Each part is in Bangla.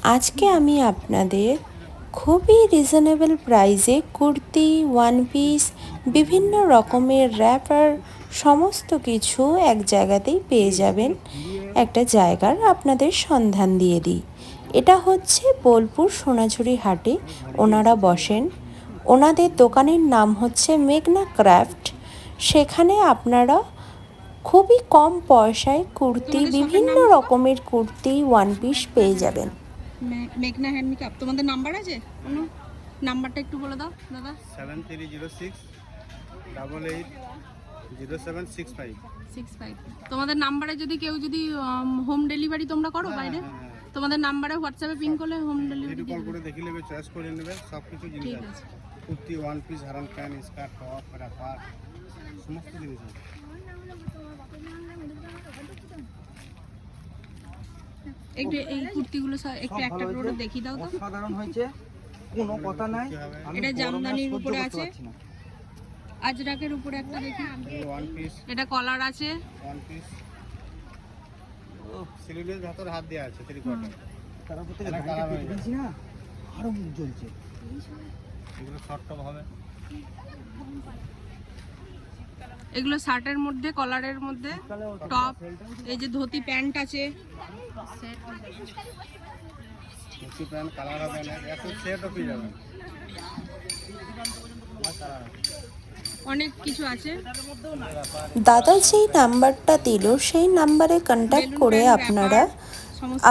আজকে আমি আপনাদের খুবই রিজনেবল প্রাইসে কুর্তি, ওয়ান পিস, বিভিন্ন রকমের র্যাপার সমস্ত কিছু এক জায়গাতেই পেয়ে যাবেন। একটা জায়গার আপনাদের সন্ধান দিয়ে দিই। এটা হচ্ছে বোলপুর সোনাঝুরি হাটে ওনারা বসেন। ওনাদের দোকানের নাম হচ্ছে মেঘনা ক্রাফট। সেখানে আপনারা খুবই কম পয়সায় কুর্তি, বিভিন্ন রকমের কুর্তি, ওয়ান পিস পেয়ে যাবেন। মেঘনা হ্যান্ড মেকআপ। তোমাদের নাম্বার আছে? কোনো নাম্বারটা একটু বলে দাও দাদা। 7306880765 তোমাদের নাম্বারে যদি কেউ যদি হোম ডেলিভারি তোমরা করো বাইরে, তোমাদের নাম্বারে হোয়াটসঅ্যাপে পিন করলে হোম ডেলিভারি কল করে দেখে নেবে, চয়েস করে নেবে, সব কিছু জিনিস আছে। কুর্তি, ওয়ান পিস, হারান প্যান্ট, স্কার্ট, টপ, র্যাপার, সমস্ত জিনিস আছে। একটু এই কুর্তিগুলো একটু একটা করে দেখিয়ে দাও তো। সাধারণ হয়েছে, কোনো কথা নাই। এটা জামদানির উপরে আছে, আজরাকের উপরে একটা দেখি। ওয়ান পিস, এটা কলার আছে, ওয়ান পিস সিলিলের ভেতর হাত দেওয়া আছে, ত্রিকোণে। তার উপর থেকে গাড়িটা কেটে দিয়েছি না, আরো মুখ জ্বলছে। এগুলো শর্ট টপ হবে। এগুলো শার্টের মধ্যে, কলারের মধ্যে টপ। এই যে ধুতি প্যান্ট আছে, ধুতি প্যান্ট কালার হবে না, এত সেটও পেয়ে যাবেন। অনেক কিছু আছে। দাদা যেই নাম্বারটা দিল সেই নাম্বারে কন্ট্যাক্ট করে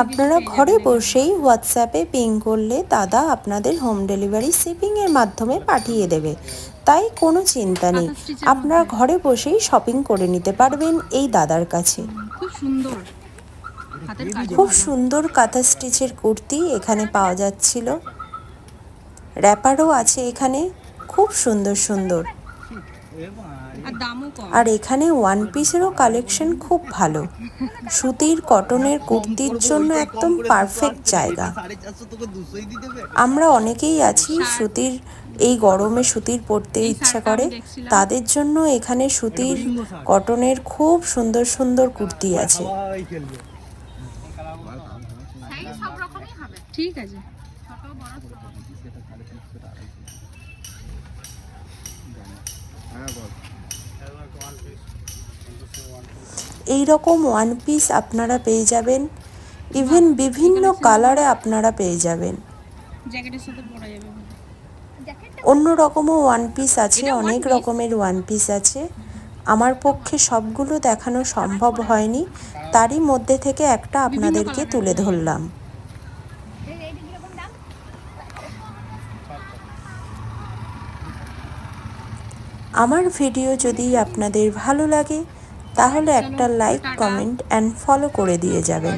আপনারা ঘরে বসেই হোয়াটসঅ্যাপে পিং করলে দাদা আপনাদের হোম ডেলিভারি শিপিংয়ের মাধ্যমে পাঠিয়ে দেবে। তাই কোনো চিন্তা নেই, আপনারা ঘরে বসেই শপিং করে নিতে পারবেন এই দাদার কাছে। খুব সুন্দর হাতের কাজ, খুব সুন্দর কাঁথা স্টিচের কুর্তি এখানে পাওয়া যাচ্ছিল। র্যাপারও আছে এখানে, খুব সুন্দর সুন্দর। আর দামও কম। আর এখানে ওয়ান পিসেরও কালেকশন খুব ভালো। সুতির, কটনের কুর্তির জন্য একদম পারফেক্ট জায়গা। আমরা অনেকেই আছি সুতির, এই গরমে সুতির পরতে ইচ্ছা করে, তাদের জন্য এখানে সুতির, কটনের খুব সুন্দর সুন্দর কুর্তি আছে। ঠিক আছে। এই রকম ওয়ান পিস আপনারা পেয়ে যাবেন, ইভেন বিভিন্ন কালারে আপনারা পেয়ে যাবেন। জ্যাকেটের সাথে পরা যাবে। অন্য রকমও ওয়ান পিস আছে, অনেক রকমের ওয়ান পিস আছে। আমার পক্ষে সবগুলো দেখানো সম্ভব হয়নি, তারই মধ্যে থেকে একটা আপনাদেরকে তুলে ধরলাম। আমার ভিডিও যদি আপনাদের ভালো লাগে তাহলে একটা লাইক, কমেন্ট অ্যান্ড ফলো করে দিয়ে যাবেন।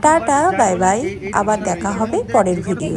টাটা, বাই বাই, আবার দেখা হবে পরের ভিডিও।